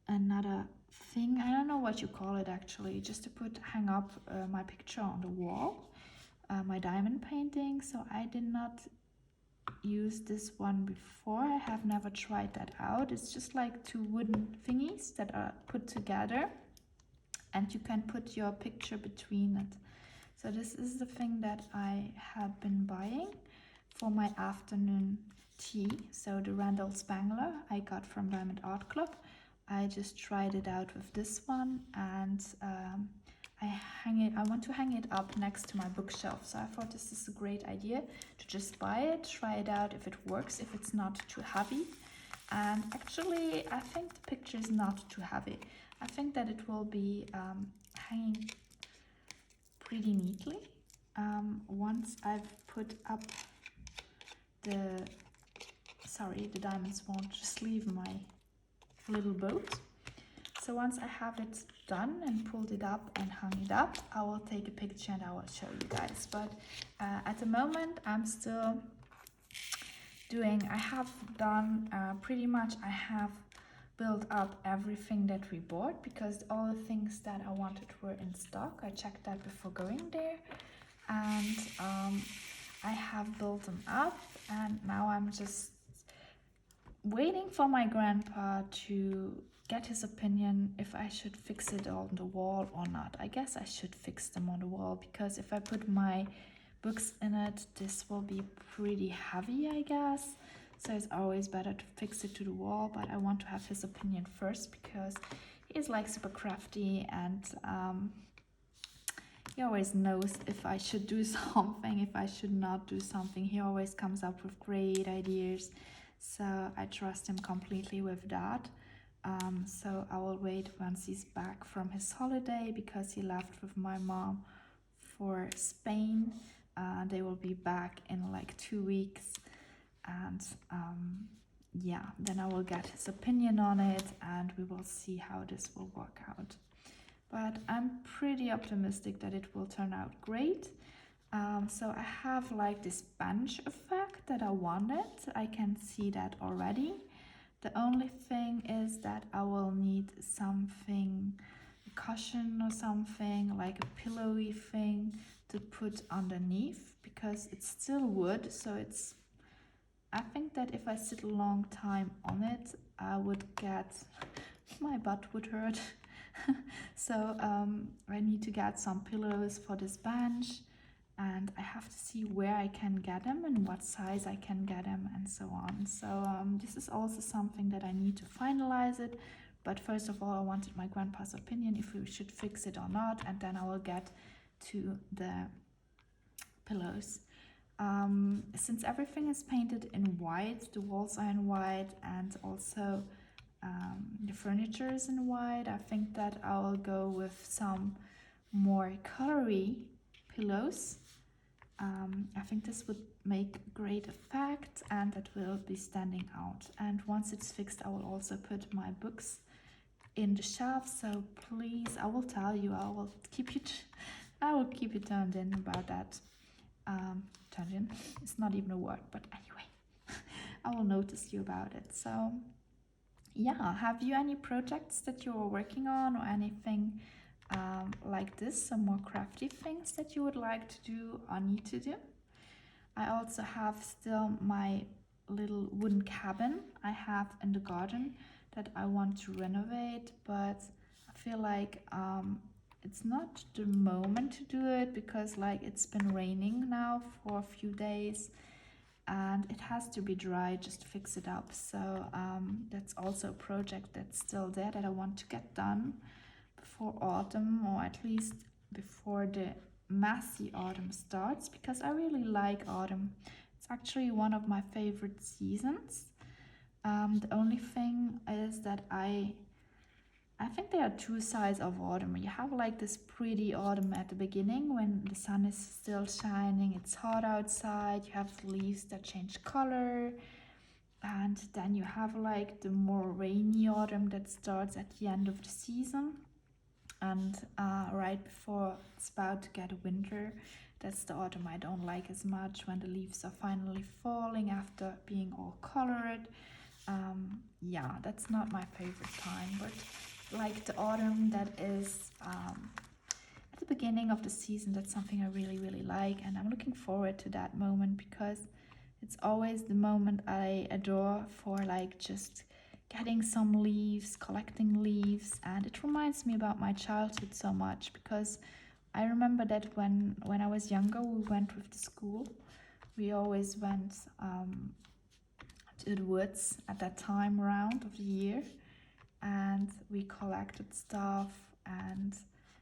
another thing, I don't know what you call it actually, just to hang up my picture on the wall, my diamond painting. So I did not use this one before. I have never tried that out. It's just like two wooden thingies that are put together, and you can put your picture between it. So this is the thing that I have been buying for my afternoon tea. So the Randall Spangler I got from Diamond Art Club. I just tried it out with this one, and I want to hang it up next to my bookshelf. So I thought this is a great idea to just buy it, try it out if it works, if it's not too heavy. And actually, I think the picture is not too heavy. I think that it will be hanging pretty neatly. Once I've put up the diamonds won't just leave my little boat. So once I have it done and pulled it up and hung it up, I will take a picture and I will show you guys. But at the moment I'm still I have done pretty much, I have built up everything that we bought, because all the things that I wanted were in stock. I checked that before going there, and I have built them up, and now I'm just waiting for my grandpa to get his opinion if I should fix it on the wall or not. I guess I should fix them on the wall, because if I put my books in it, this will be pretty heavy, I guess. So it's always better to fix it to the wall, but I want to have his opinion first, because he is like super crafty, and he always knows if I should do something, if I should not do something. He always comes up with great ideas, so I trust him completely with that. So I will wait once he's back from his holiday, because he left with my mom for Spain. They will be back in like 2 weeks, and yeah, then I will get his opinion on it, and we will see how this will work out. But I'm pretty optimistic that it will turn out great. So I have like this bench effect that I wanted. I can see that already. The only thing is that I will need something, a cushion or something, like a pillowy thing to put underneath, because it's still wood. So I think that if I sit a long time on it, I would my butt would hurt. So I need to get some pillows for this bench, and I have to see where I can get them and what size I can get them and so on. So this is also something that I need to finalize it. But first of all, I wanted my grandpa's opinion if we should fix it or not, and then I will get to the pillows. Since everything is painted in white, the walls are in white, and also the furniture is in white, I think that I will go with some more colory pillows. I think this would make great effect, and it will be standing out. And once it's fixed, I will also put my books in the shelf. So please, I will tell you, I will keep you turned in about that. Turned in, it's not even a word, but anyway, I will notice you about it. So yeah, have you any projects that you're working on, or anything like this, some more crafty things that you would like to do or need to do? I also have still my little wooden cabin I have in the garden that I want to renovate, but I feel like it's not the moment to do it because like it's been raining now for a few days and it has to be dry just to fix it up. So that's also a project that's still there that I want to get done before autumn, or at least before the messy autumn starts, because I really like autumn. It's actually one of my favorite seasons. The only thing is that I think there are two sides of autumn. You have like this pretty autumn at the beginning when the sun is still shining, it's hot outside, you have leaves that change color, and then you have like the more rainy autumn that starts at the end of the season. And right before it's about to get winter, that's the autumn I don't like as much, when the leaves are finally falling after being all colored. Yeah, that's not my favorite time, but like the autumn that is at the beginning of the season, that's something I really, really like, and I'm looking forward to that moment because it's always the moment I adore for like just getting some leaves, collecting leaves, and it reminds me about my childhood so much because I remember that when I was younger, we went with the school. We always went to the woods at that time around of the year, and we collected stuff, and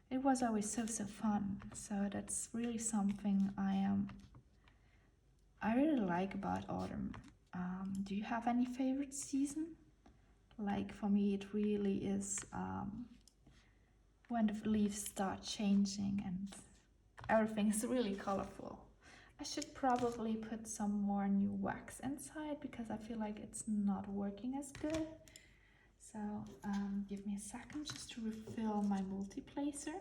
it was always so fun. So that's really something I really like about autumn. Do you have any favorite season? Like for me, it really is when the leaves start changing and everything is really colorful. I should probably put some more new wax inside because I feel like it's not working as good. So give me a second just to refill my multi-placer.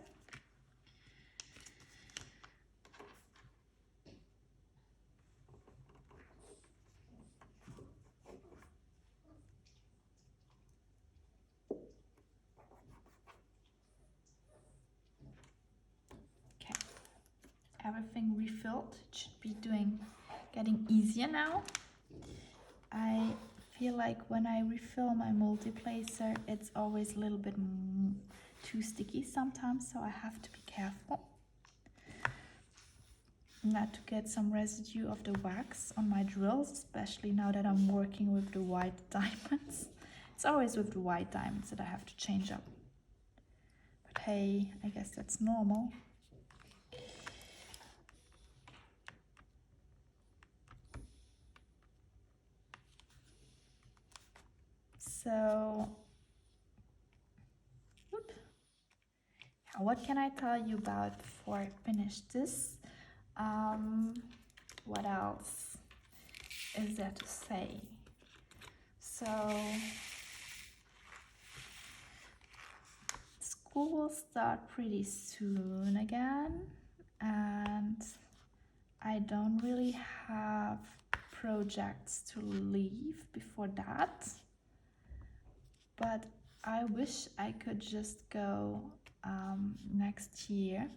Okay, everything refilled. It should be getting easier now. I feel like when I refill my multi-placer, it's always a little bit too sticky sometimes, so I have to be careful not to get some residue of the wax on my drills, especially now that I'm working with the white diamonds. It's always with the white diamonds that I have to change up. But hey, I guess that's normal. So, what can I tell you about before I finish this? What else is there to say? So, school will start pretty soon again, and I don't really have projects to leave before that, but I wish I could just go next year.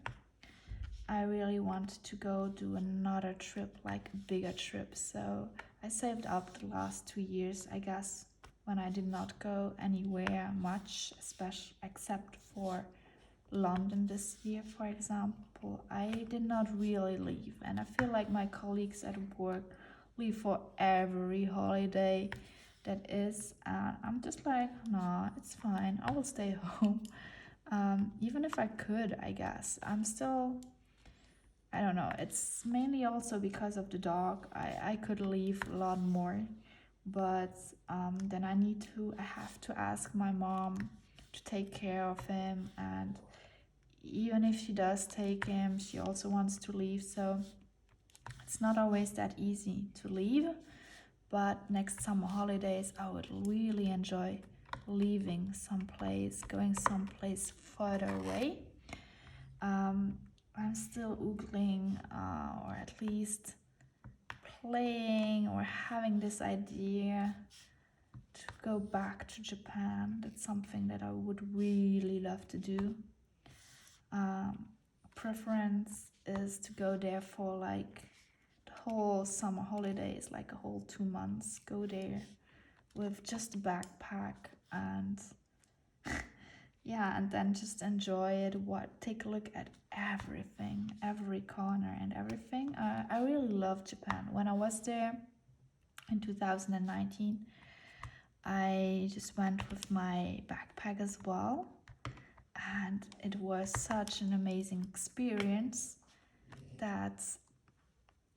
I really want to go do another trip, like a bigger trip. So I saved up the last 2 years, I guess, when I did not go anywhere much, especially except for London this year, for example. I did not really leave, and I feel like my colleagues at work leave for every holiday that is, and I'm just like, nah, it's fine, I will stay home. Even if I could, I guess I'm still, I don't know, it's mainly also because of the dog. I could leave a lot more, but then I have to ask my mom to take care of him, and even if she does take him, she also wants to leave, so it's not always that easy to leave. But next summer holidays, I would really enjoy leaving someplace, going someplace further away. I'm still oogling, or at least playing or having this idea to go back to Japan. That's something that I would really love to do. Preference is to go there for like the whole summer holidays, like a whole 2 months. Go there with just a backpack and yeah, and then just enjoy it. Take a look at everything, every corner and everything. I really love Japan. When I was there in 2019, I just went with my backpack as well, and it was such an amazing experience that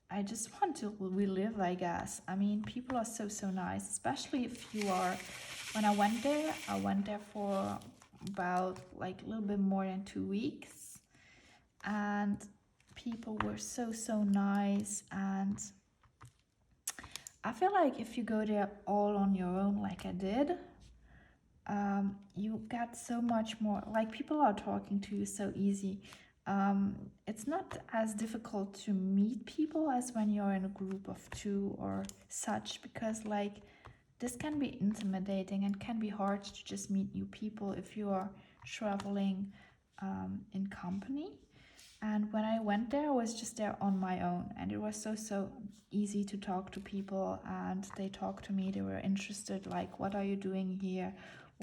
I just want to relive, I guess. I mean, people are so nice, especially if you are. When I went there for about like a little bit more than 2 weeks, and people were so nice. And I feel like if you go there all on your own, like I did, you get so much more, like people are talking to you so easy. It's not as difficult to meet people as when you're in a group of two or such, because like this can be intimidating and can be hard to just meet new people if you are traveling in company. And when I went there, I was just there on my own, and it was so easy to talk to people, and they talked to me. They were interested, like, what are you doing here?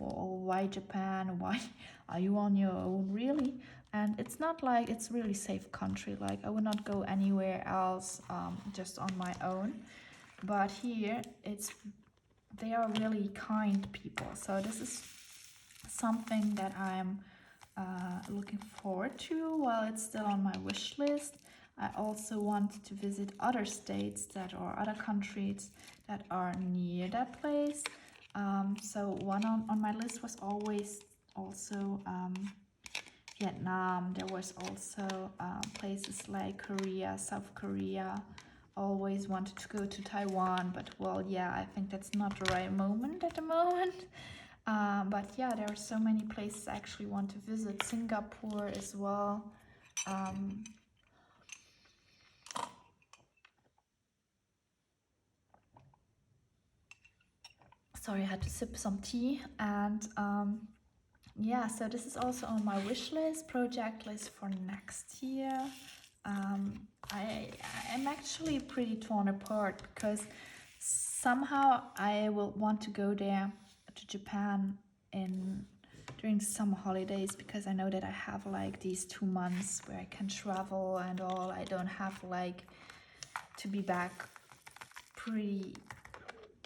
Or why Japan? Why are you on your own, really? And it's not like it's really safe country. Like I would not go anywhere else just on my own. But here, they are really kind people. So this is something that I'm looking forward to while it's still on my wish list. I also want to visit other states or other countries that are near that place. So one on my list was always also Vietnam. There was also places like Korea, South Korea. Always wanted to go to Taiwan, but well, yeah, I think that's not the right moment at the moment. But yeah, there are so many places I actually want to visit. Singapore as well. Sorry, I had to sip some tea. And yeah, so this is also on my wish list, project list for next year. I'm actually pretty torn apart because somehow I will want to go there to Japan during the summer holidays, because I know that I have like these 2 months where I can travel and all. I don't have like to be back pretty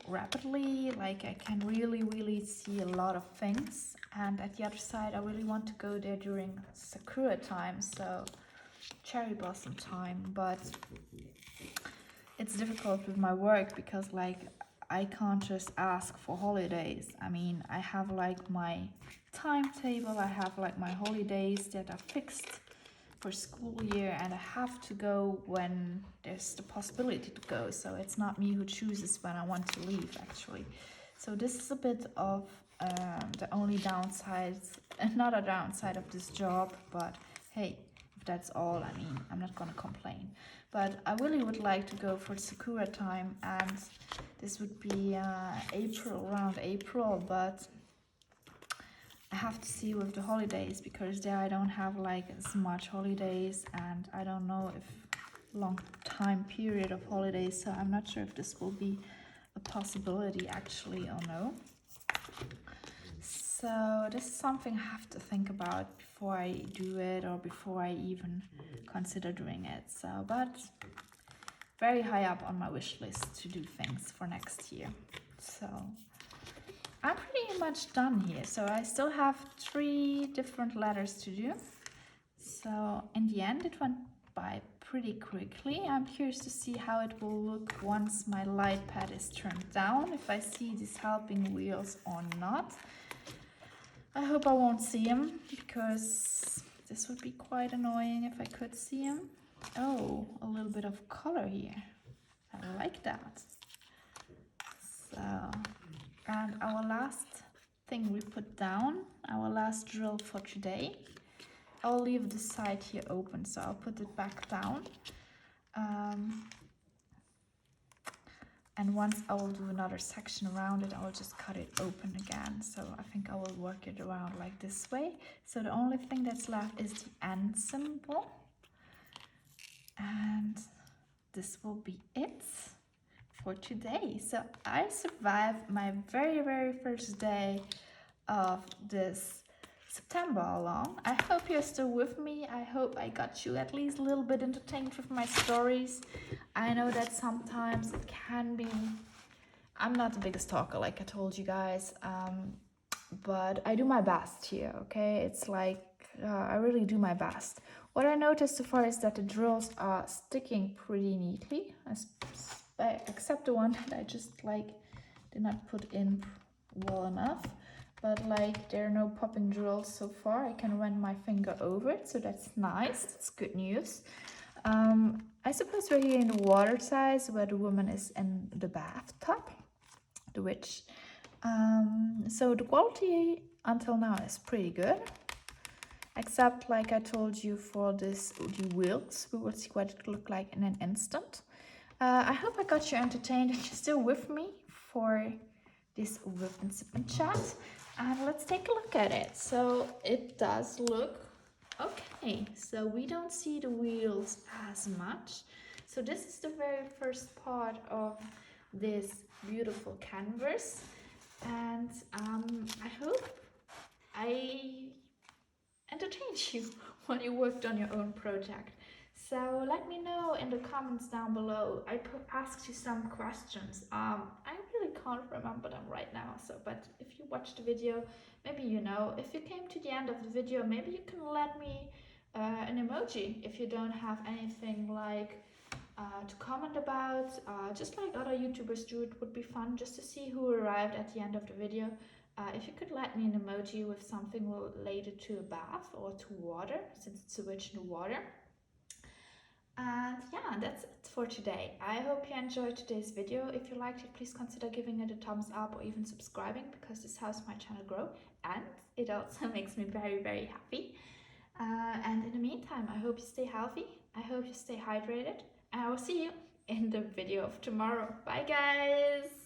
rapidly. Like I can really see a lot of things. And at the other side, I really want to go there during sakura time, so cherry blossom time. But it's difficult with my work because like I can't just ask for holidays. I mean, I have like my timetable, I have like my holidays that are fixed for school year, and I have to go when there's the possibility to go. So it's not me who chooses when I want to leave, actually. So this is a bit of the only downside, another downside of this job. But hey, if that's all, I mean, I'm not gonna complain. But I really would like to go for sakura time, and this would be around April, but I have to see with the holidays, because there I don't have like as much holidays, and I don't know if long time period of holidays, so I'm not sure if this will be a possibility actually or no. So this is something I have to think about before I do it, or before I even consider doing it. So, but very high up on my wish list to do things for next year. So I'm pretty much done here. So I still have 3 different letters to do. So in the end, it went by pretty quickly. I'm curious to see how it will look once my light pad is turned down, if I see these helping wheels or not. I hope I won't see them, because this would be quite annoying if I could see them. Oh, a little bit of color here. I like that. So, and our last thing we put down, our last drill for today. I'll leave the side here open, so I'll put it back down. And once I will do another section around it, I will just cut it open again. So I think I will work it around like this way. So the only thing that's left is the end symbol. And this will be it for today. So I survived my very first day of this September along. I hope you're still with me. I hope I got you at least a little bit entertained with my stories. I know that sometimes it can be... I'm not the biggest talker, like I told you guys, but I do my best here, okay? It's like, I really do my best. What I noticed so far is that the drills are sticking pretty neatly, except the one that I just like did not put in well enough. But like there are no popping drills so far. I can run my finger over it, so that's nice. That's good news. I suppose we're here in the water size where the woman is in the bathtub, which so the quality until now is pretty good, except like I told you for the wheels. We will see what it look like in an instant. I hope I got you entertained and you're still with me for this whip and sip and chat. And let's take a look at it. So it does look okay. So we don't see the wheels as much. So this is the very first part of this beautiful canvas. And I hope I entertained you when you worked on your own project. So let me know in the comments down below. I asked you some questions. I really can't remember them right now. But if you watched the video, maybe you know. If you came to the end of the video, maybe you can let me an emoji if you don't have anything like to comment about. Just like other YouTubers do, it would be fun just to see who arrived at the end of the video. If you could let me an emoji with something related to a bath or to water, since it's original water. And yeah, that's it for today. I hope you enjoyed today's video. If you liked it, please consider giving it a thumbs up or even subscribing, because this helps my channel grow and it also makes me very, very happy. And in the meantime, I hope you stay healthy. I hope you stay hydrated. And I will see you in the video of tomorrow. Bye guys!